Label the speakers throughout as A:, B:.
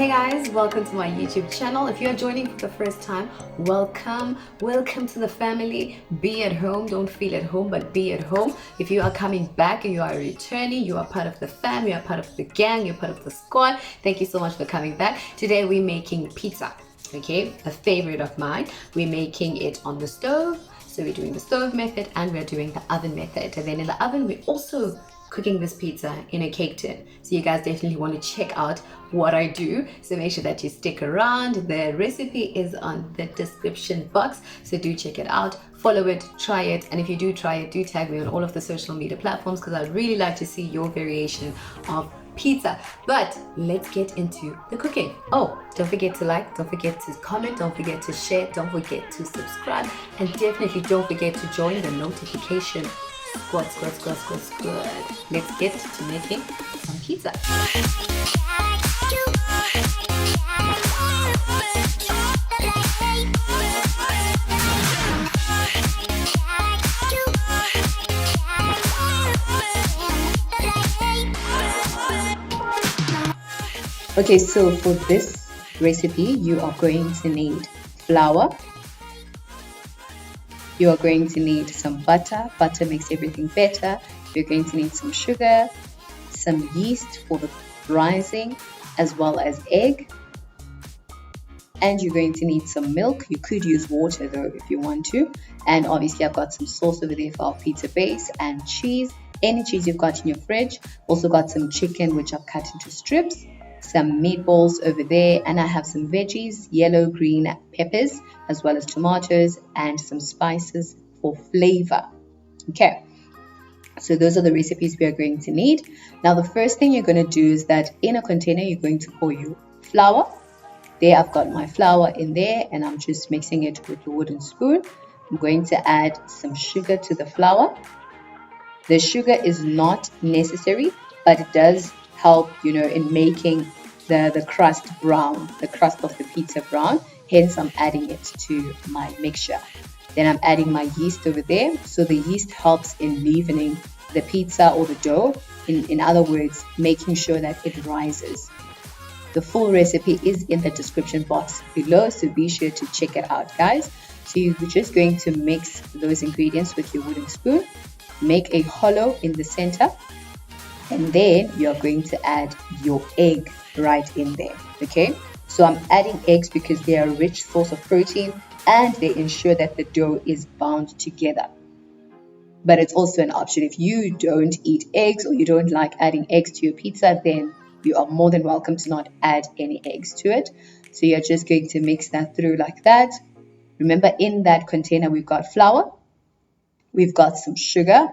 A: Hey guys, welcome to my YouTube channel. If you are joining for the first time, welcome to the family. Be at home, don't feel at home, but be at home. If you are coming back and you are returning, you are part of the fam, you are part of the gang, you're part of the squad. Thank you so much for coming back. Today we're making pizza, okay, a favorite of mine. We're making it on the stove, so we're doing the stove method and we're doing the oven method. And then in the oven we're also cooking this pizza in a cake tin. So you guys definitely want to check out what I do, so make sure that you stick around. The recipe is on the description box, so do check it out, follow it, try it, and if you do try it, do tag me on all of the social media platforms because I'd really like to see your variation of pizza. But let's get into the cooking. Oh, don't forget to like, don't forget to comment, don't forget to share, don't forget to subscribe, and definitely don't forget to join the notification squad. Let's get to making some pizza. Okay, so for this recipe, you are going to need flour. You are going to need some butter. Butter makes everything better. You're going to need some sugar, some yeast for the rising, as well as egg. And you're going to need some milk. You could use water though if you want to. And obviously I've got some sauce over there for our pizza base and cheese. Any cheese you've got in your fridge. Also got some chicken which I've cut into strips. Some meatballs over there, and I have some veggies, yellow, green peppers, as well as tomatoes and some spices for flavor. Okay, so those are the recipes we are going to need. Now the first thing you're going to do is that in a container you're going to pour your flour. There I've got my flour in there and I'm just mixing it with a wooden spoon. I'm going to add some sugar to the flour. The sugar is not necessary, but it does help, in making the crust brown, the crust of the pizza brown. Hence I'm adding it to my mixture. Then I'm adding my yeast over there. So the yeast helps in leavening the pizza or the dough. In other words, making sure that it rises. The full recipe is in the description box below, so be sure to check it out, guys. So you're just going to mix those ingredients with your wooden spoon. Make a hollow in the center. And then you're going to add your egg right in there, okay? So I'm adding eggs because they are a rich source of protein and they ensure that the dough is bound together. But it's also an option. If you don't eat eggs or you don't like adding eggs to your pizza, then you are more than welcome to not add any eggs to it. So you're just going to mix that through like that. Remember, in that container, we've got flour, we've got some sugar,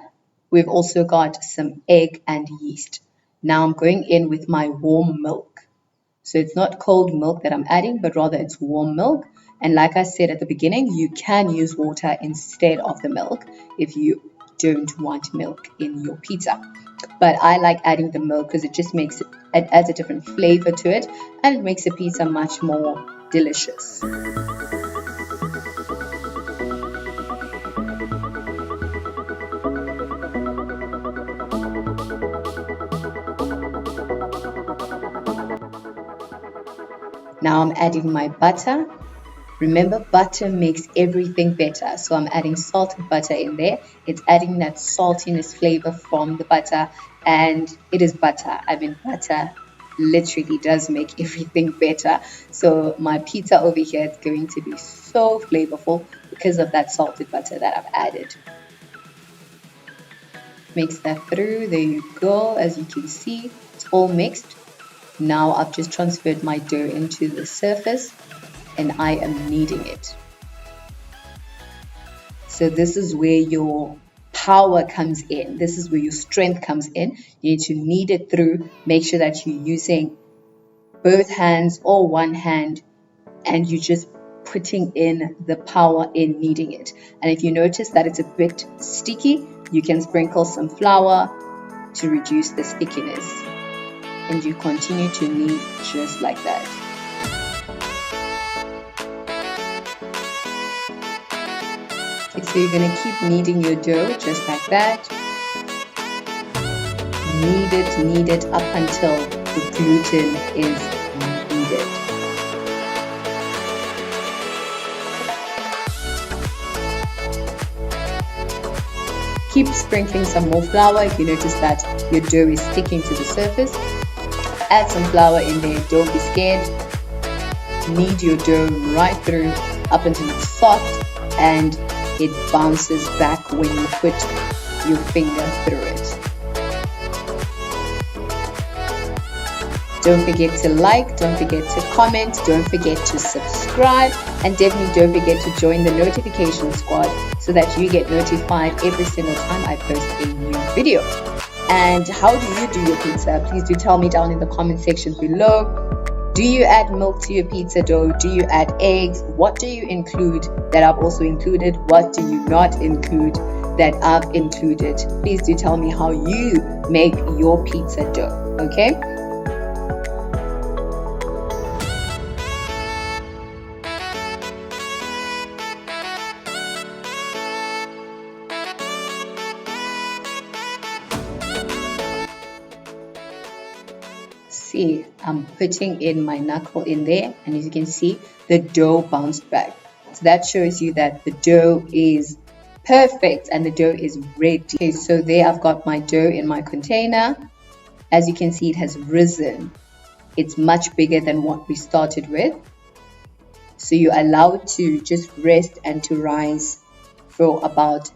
A: we've also got some egg and yeast. Now I'm going in with my warm milk. So it's not cold milk that I'm adding, but rather it's warm milk. And like I said at the beginning, you can use water instead of the milk if you don't want milk in your pizza. But I like adding the milk because it just makes it adds a different flavor to it and it makes the pizza much more delicious. Now I'm adding my butter. Remember, butter makes everything better. So I'm adding salted butter in there. It's adding that saltiness flavor from the butter. And it is butter. I mean, butter literally does make everything better. So my pizza over here is going to be so flavorful because of that salted butter that I've added. Mix that through. There you go. As you can see, it's all mixed. Now I've just transferred my dough into the surface and I am kneading it. So this is where your power comes in. This is where your strength comes in. You need to knead it through. Make sure that you're using both hands or one hand and you're just putting in the power in kneading it. And if you notice that it's a bit sticky, you can sprinkle some flour to reduce the stickiness. And you continue to knead just like that. Okay, so you're going to keep kneading your dough just like that. Knead it up until the gluten is kneaded. Keep sprinkling some more flour if you notice that your dough is sticking to the surface. Add some flour in there, don't be scared. Knead your dough right through up until it's soft and it bounces back when you put your finger through it. Don't forget to like, don't forget to comment, don't forget to subscribe, and definitely don't forget to join the notification squad so that you get notified every single time I post a new video. And how do you do your pizza? Please do tell me down in the comment section below. Do you add milk to your pizza dough? Do you add eggs? What do you include that I've also included? What do you not include that I've included? Please do tell me how you make your pizza dough, okay? See, I'm putting in my knuckle in there, and as you can see, the dough bounced back. So that shows you that the dough is perfect and the dough is ready. Okay, so there I've got my dough in my container. As you can see, it has risen. It's much bigger than what we started with. So you allow it to just rest and to rise for about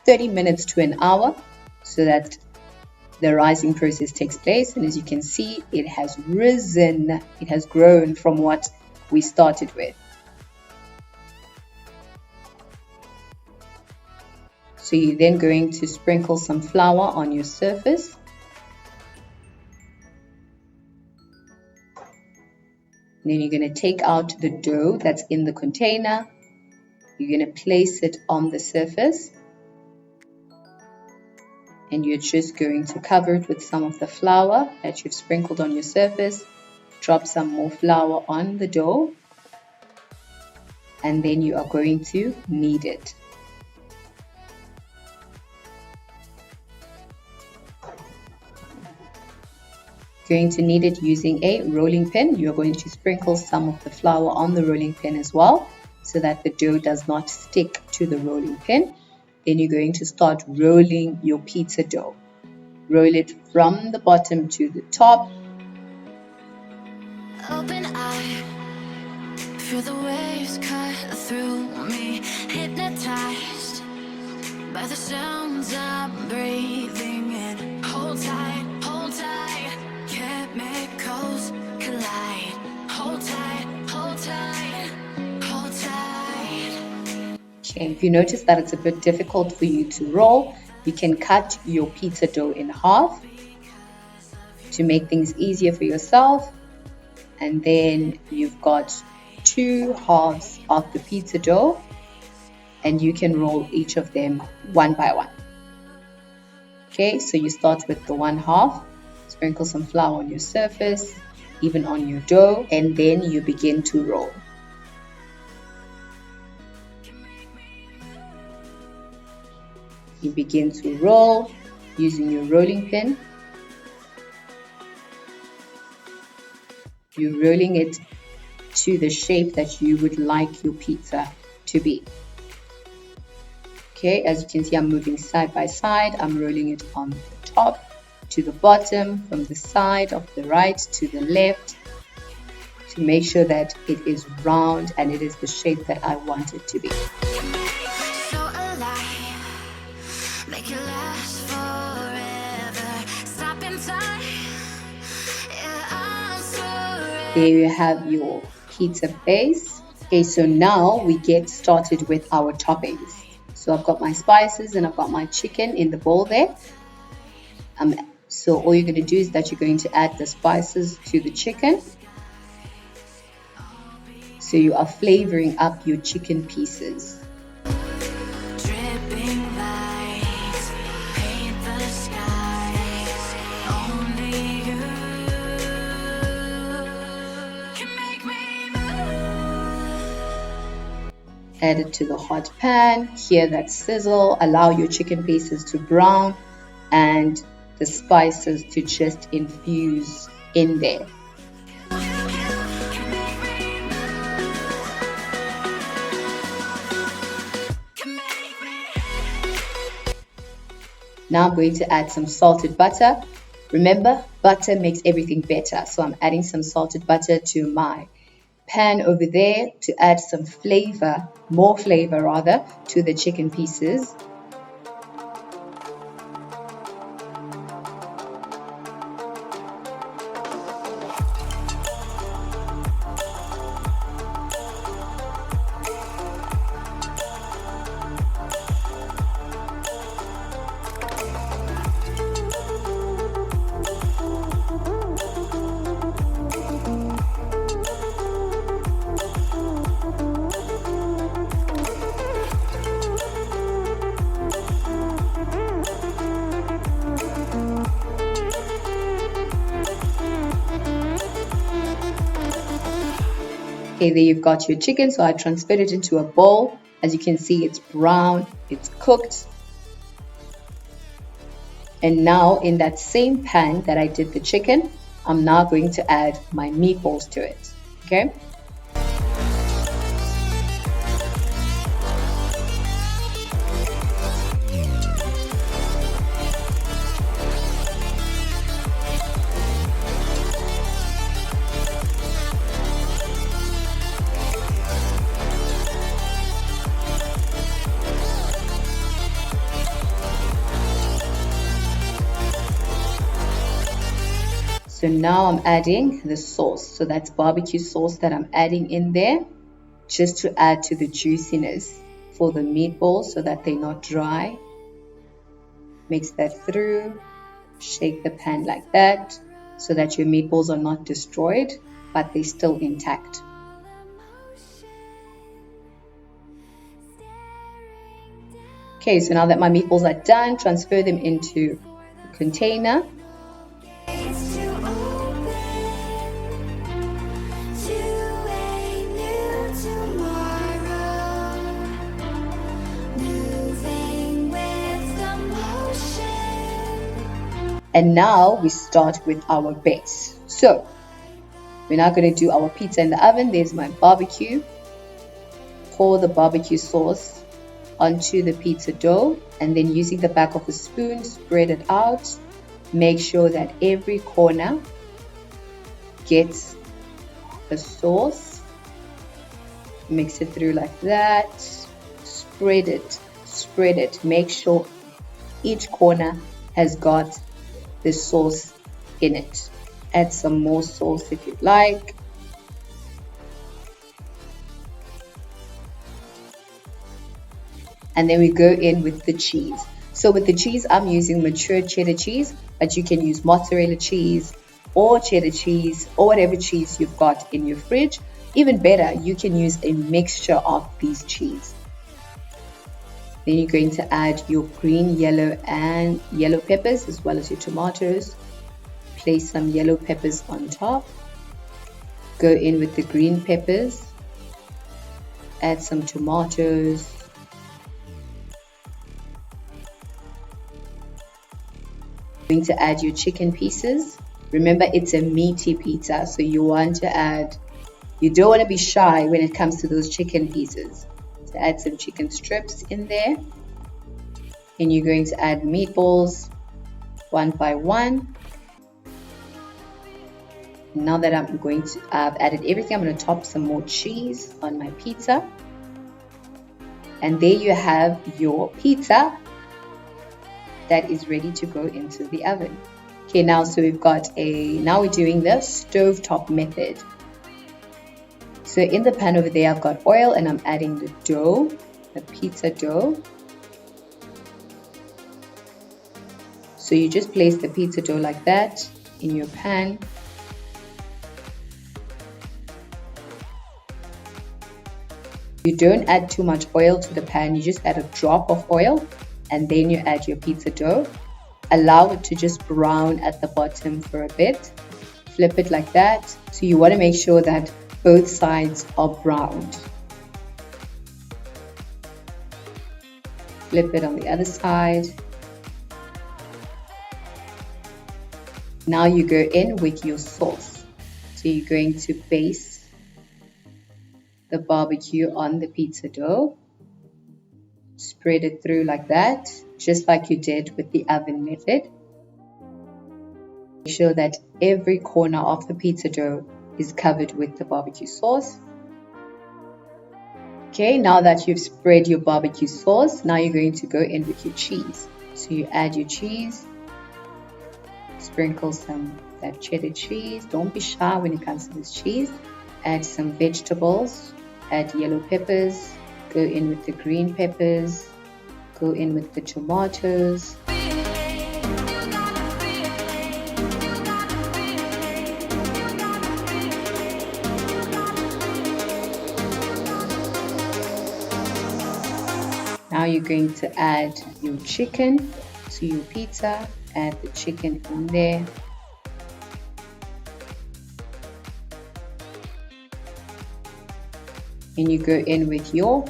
A: 30 minutes to an hour so that the rising process takes place. And as you can see, it has risen. It has grown from what we started with. So you're then going to sprinkle some flour on your surface. And then you're going to take out the dough that's in the container. You're going to place it on the surface. And you're just going to cover it with some of the flour that you've sprinkled on your surface. Drop some more flour on the dough. And then you are going to knead it. Going to knead it using a rolling pin. You're going to sprinkle some of the flour on the rolling pin as well so that the dough does not stick to the rolling pin. Then you're going to start rolling your pizza dough. Roll it from the bottom to the top.
B: Open eye, feel the waves cut through me, hypnotized by the sounds I'm breathing in. Hold tight, chemicals collide. Hold tight, hold tight, hold tight.
A: Okay, if you notice that it's a bit difficult for you to roll, you can cut your pizza dough in half to make things easier for yourself. And then you've got 2 halves of the pizza dough, and you can roll each of them one by one. Okay, so you start with the 1 half, sprinkle some flour on your surface, even on your dough, and then you begin to roll. You begin to roll using your rolling pin. You're rolling it to the shape that you would like your pizza to be. Okay, as you can see, I'm moving side by side. I'm rolling it on the top to the bottom, from the side of the right to the left, to make sure that it is round and it is the shape that I want it to be.
B: So alive, make it last forever. Stop in time. Yeah, I'm so
A: There you have your pizza base. Okay, so now we get started with our toppings. So I've got my spices and I've got my chicken in the bowl there. So all you're going to do is that you're going to add the spices to the chicken. So you are flavoring up your chicken pieces.
B: dripping lights paint the skies. Only you can make me move.
A: Add it to the hot pan. Hear that sizzle. Allow your chicken pieces to brown and the spices to just infuse in there. Now I'm going to add some salted butter. Remember, butter makes everything better. So I'm adding some salted butter to my pan over there to add some flavor, more flavor rather, to the chicken pieces. Okay, there you've got your chicken. So I transferred it into a bowl. As you can see, it's brown, it's cooked. And now in that same pan that I did the chicken, I'm now going to add my meatballs to it. Okay. So now I'm adding the sauce. So that's barbecue sauce that I'm adding in there just to add to the juiciness for the meatballs so that they're not dry. Mix that through, shake the pan like that so that your meatballs are not destroyed, but they're still intact. Okay, so now that my meatballs are done, transfer them into a container. And now we start with our base. So we're now going to do our pizza in the oven. There's my barbecue. Pour the barbecue sauce onto the pizza dough, and then using the back of a spoon, spread it out. Make sure that every corner gets the sauce. Mix it through like that. Spread it. Make sure each corner has got the sauce in it. Add some more sauce if you'd like. And then we go in with the cheese. So with the cheese, I'm using mature cheddar cheese, but you can use mozzarella cheese or cheddar cheese or whatever cheese you've got in your fridge. Even better, you can use a mixture of these cheese. Then you're going to add your green, yellow and yellow peppers as well as your tomatoes. Place some yellow peppers on top. Go in with the green peppers. Add some tomatoes. Going to add your chicken pieces. Remember, it's a meaty pizza, so you don't want to be shy when it comes to those chicken pieces. So add some chicken strips in there, and you're going to add meatballs one by one. Now that I've added everything, I'm going to top some more cheese on my pizza, and there you have your pizza that is ready to go into the oven. Okay, now we're doing the stovetop method. So in the pan over there, I've got oil and I'm adding the dough, the pizza dough. So you just place the pizza dough like that in your pan. You don't add too much oil to the pan, you just add a drop of oil and then you add your pizza dough. Allow it to just brown at the bottom for a bit. Flip it like that. So you want to make sure that both sides are browned. Flip it on the other side. Now you go in with your sauce. So you're going to base the barbecue on the pizza dough. Spread it through like that. just like you did with the oven method. Make sure that every corner of the pizza dough is covered with the barbecue sauce. Okay, now that you've spread your barbecue sauce, now you're going to go in with your cheese. So you add your cheese, sprinkle some of that cheddar cheese. Don't be shy when it comes to this cheese. Add some vegetables, add yellow peppers, go in with the green peppers, go in with the tomatoes. Now you're going to add your chicken to your pizza. Add the chicken in there. And you go in with your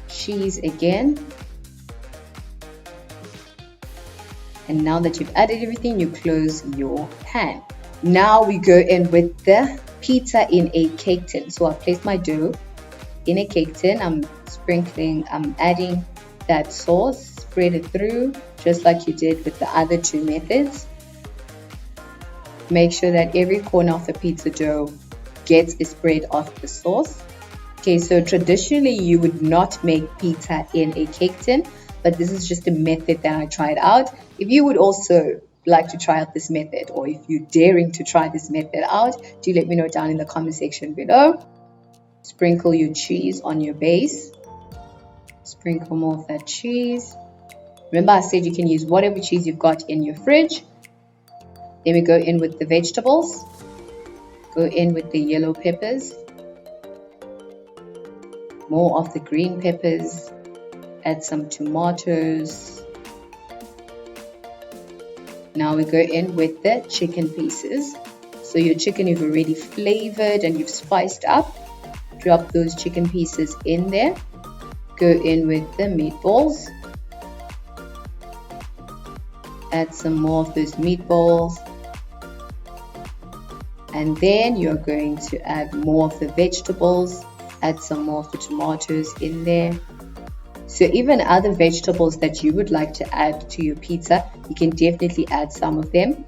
A: cheese again. And now that you've added everything, you close your pan. Now we go in with the pizza in a cake tin. So I've placed my dough in a cake tin. I'm adding that sauce, spread it through just like you did with the other two methods. Make sure that every corner of the pizza dough gets a spread of the sauce. Okay, so traditionally you would not make pizza in a cake tin, but this is just a method that I tried out. If you would also like to try out this method, or if you're daring to try this method out, do let me know down in the comment section below. Sprinkle your cheese on your base. Sprinkle more of that cheese. Remember I said you can use whatever cheese you've got in your fridge. Then we go in with the vegetables. Go in with the yellow peppers. More of the green peppers. Add some tomatoes. Now we go in with the chicken pieces. So your chicken you've already flavored and you've spiced up. Drop those chicken pieces in there. Go in with the meatballs. Add some more of those meatballs. And then you're going to add more of the vegetables. Add some more of the tomatoes in there. So even other vegetables that you would like to add to your pizza, you can definitely add some of them.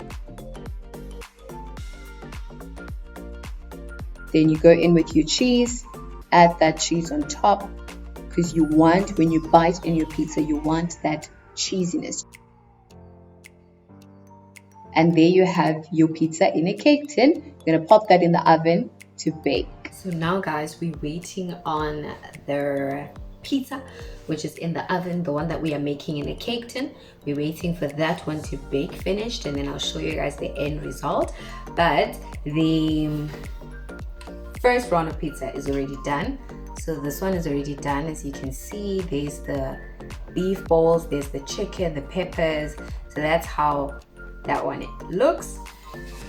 A: Then you go in with your cheese. Add that cheese on top, because you want, when you bite in your pizza, you want that cheesiness. And there you have your pizza in a cake tin. You're gonna pop that in the oven to bake.
C: So now guys, we're waiting on the pizza, which is in the oven, the one that we are making in a cake tin. We're waiting for that one to bake finished, and then I'll show you guys the end result. But the first round of pizza is already done. So this one is already done. As you can see, there's the beef balls, there's the chicken, the peppers. So that's how that one looks.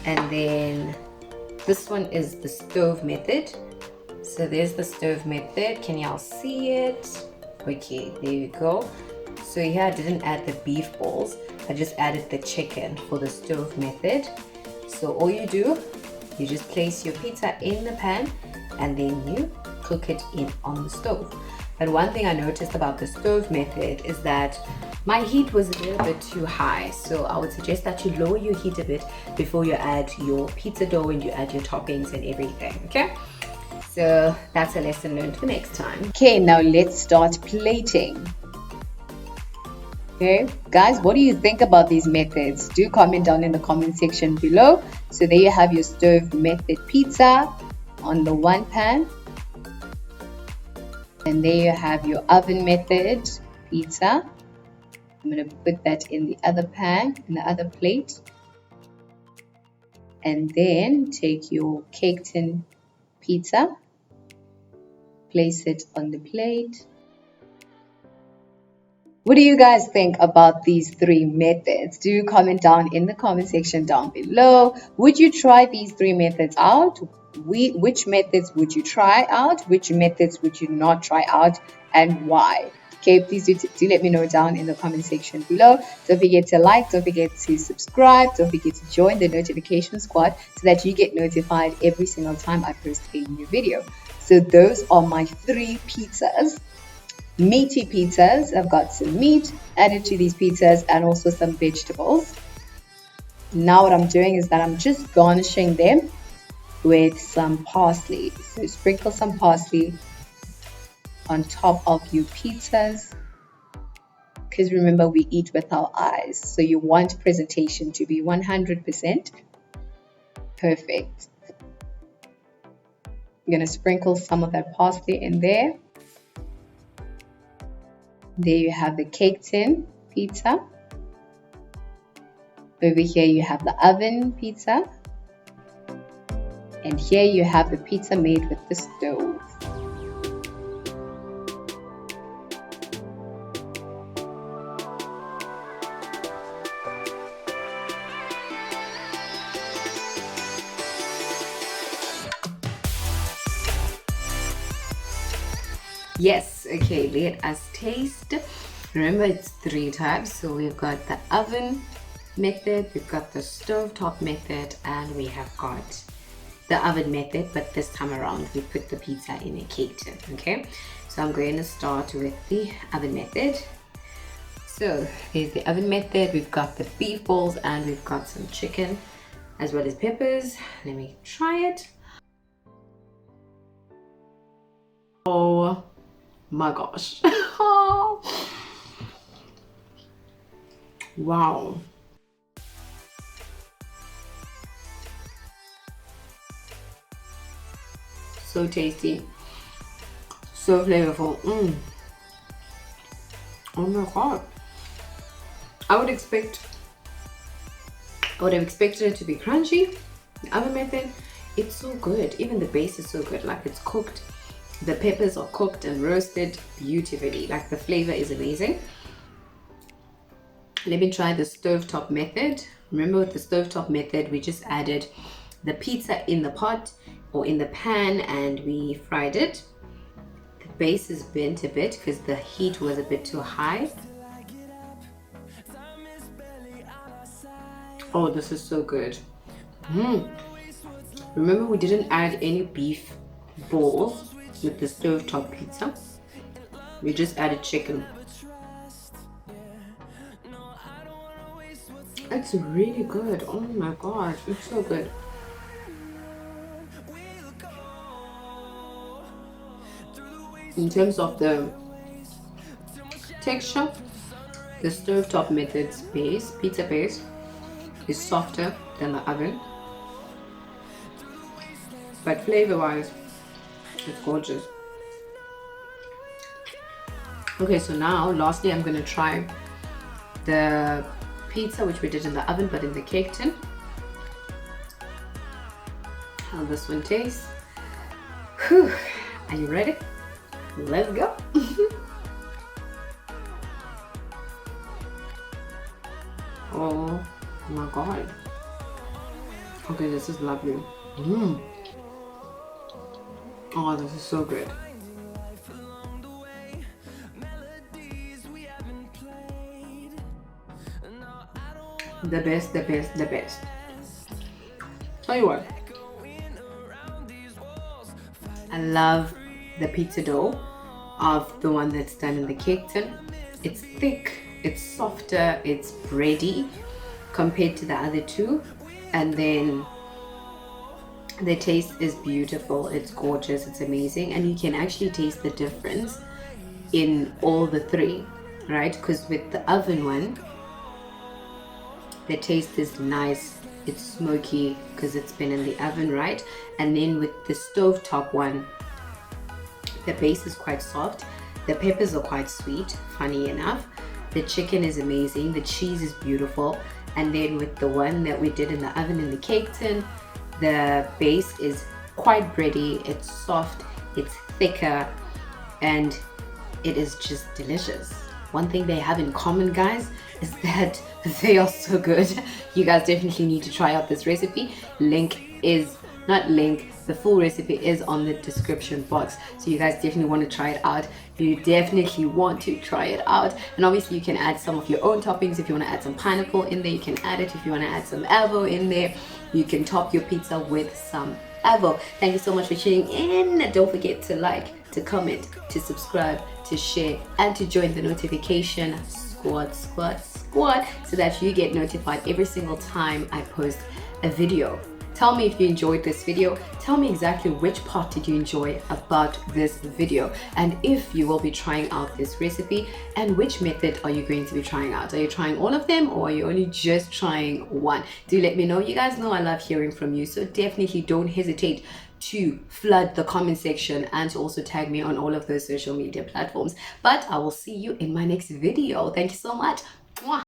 C: And then this one is the stove method. So there's the stove method. Can y'all see it? Okay, there you go. So here I didn't add the beef balls, I just added the chicken for the stove method. So all you do, you just place your pizza in the pan and then you cook it in on the stove. But one thing I noticed about the stove method is that my heat was a little bit too high. So I would suggest that you lower your heat a bit before you add your pizza dough and you add your toppings and everything, okay? So that's a lesson learned for next time.
A: Okay, now let's start plating. Okay, guys, what do you think about these methods? Do comment down in the comment section below. So there you have your stove method pizza on the one pan. And there you have your oven method pizza. I'm going to put that in the other pan, in the other plate. And then take your cake tin pizza. Place it on the plate. What do you guys think about these three methods? Do comment down in the comment section down below. Would you try these three methods out? Which methods would you try out? Which methods would you not try out, and why? Okay, please do let me know down in the comment section below. Don't forget to like, don't forget to subscribe, don't forget to join the notification squad so that you get notified every single time I post a new video. So those are my three pizzas. meaty pizzas. I've got some meat added to these pizzas and also some vegetables. Now what I'm doing is that I'm just garnishing them with some parsley. So sprinkle some parsley on top of your pizzas, because remember, we eat with our eyes, so you want presentation to be 100% perfect. I'm going to sprinkle some of that parsley in there. There you have the cake tin pizza. Over here you have the oven pizza. And here you have the pizza made with the stove.
C: Yes, okay, let us taste. Remember, it's 3 types. So we've got the oven method, we've got the stovetop method, and we have got the oven method, but this time around we put the pizza in a cake tin. Okay, so I'm going to start with the oven method. So there's the oven method. We've got the beef balls and we've got some chicken as well as peppers. Let me try it. Oh my gosh. Wow. So tasty, so flavorful. Oh my god. I would have expected it to be crunchy. The oven method, it's so good. Even the base is so good. Like, it's cooked, the peppers are cooked and roasted beautifully. Like, the flavor is amazing. Let me try the stovetop method. Remember, with the stovetop method, we just added the pizza in the pot or in the pan and we fried it. The base is bent a bit because the heat was a bit too high. Oh, this is so good. Remember, we didn't add any beef balls with the stovetop pizza. We just added chicken. It's really good. Oh my gosh, it's so good. In terms of the texture, the stovetop method's base, pizza base, is softer than the oven, but flavor wise it's gorgeous. Okay, so now lastly I'm gonna try the pizza which we did in the oven but in the cake tin. How this one tastes. Whew. Are you ready? Let's go. Oh my god. Okay, this is lovely. Oh, this is so good. The best, the best, the best. Tell you what, I love the pizza dough of the one that's done in the cake tin. It's thick, it's softer, it's bready compared to the other two, and then the taste is beautiful, it's gorgeous, it's amazing, and you can actually taste the difference in all the three, right? Because with the oven one, the taste is nice, it's smoky because it's been in the oven, right? And then with the stovetop one, the base is quite soft, the peppers are quite sweet, funny enough, the chicken is amazing, the cheese is beautiful, and then with the one that we did in the oven in the cake tin, the base is quite bready, it's soft, it's thicker, and it is just delicious. One thing they have in common, guys, is that they are so good. You guys definitely need to try out this recipe. The full recipe is on the description box, so you guys definitely want to try it out. You definitely want to try it out, and obviously you can add some of your own toppings. If you want to add some pineapple in there, you can add it. If you want to add some avo in there, you can top your pizza with some avo. Thank you so much for tuning in. Don't forget to like, to comment, to subscribe, to share, and to join the notification squad, so that you get notified every single time I post a video. Tell me if you enjoyed this video. Tell me exactly which part did you enjoy about this video, and if you will be trying out this recipe, and which method are you going to be trying out. Are you trying all of them, or are you only just trying one? Do let me know. You guys know I love hearing from you, so definitely don't hesitate to flood the comment section and to also tag me on all of those social media platforms. But I will see you in my next video. Thank you so much. Mwah.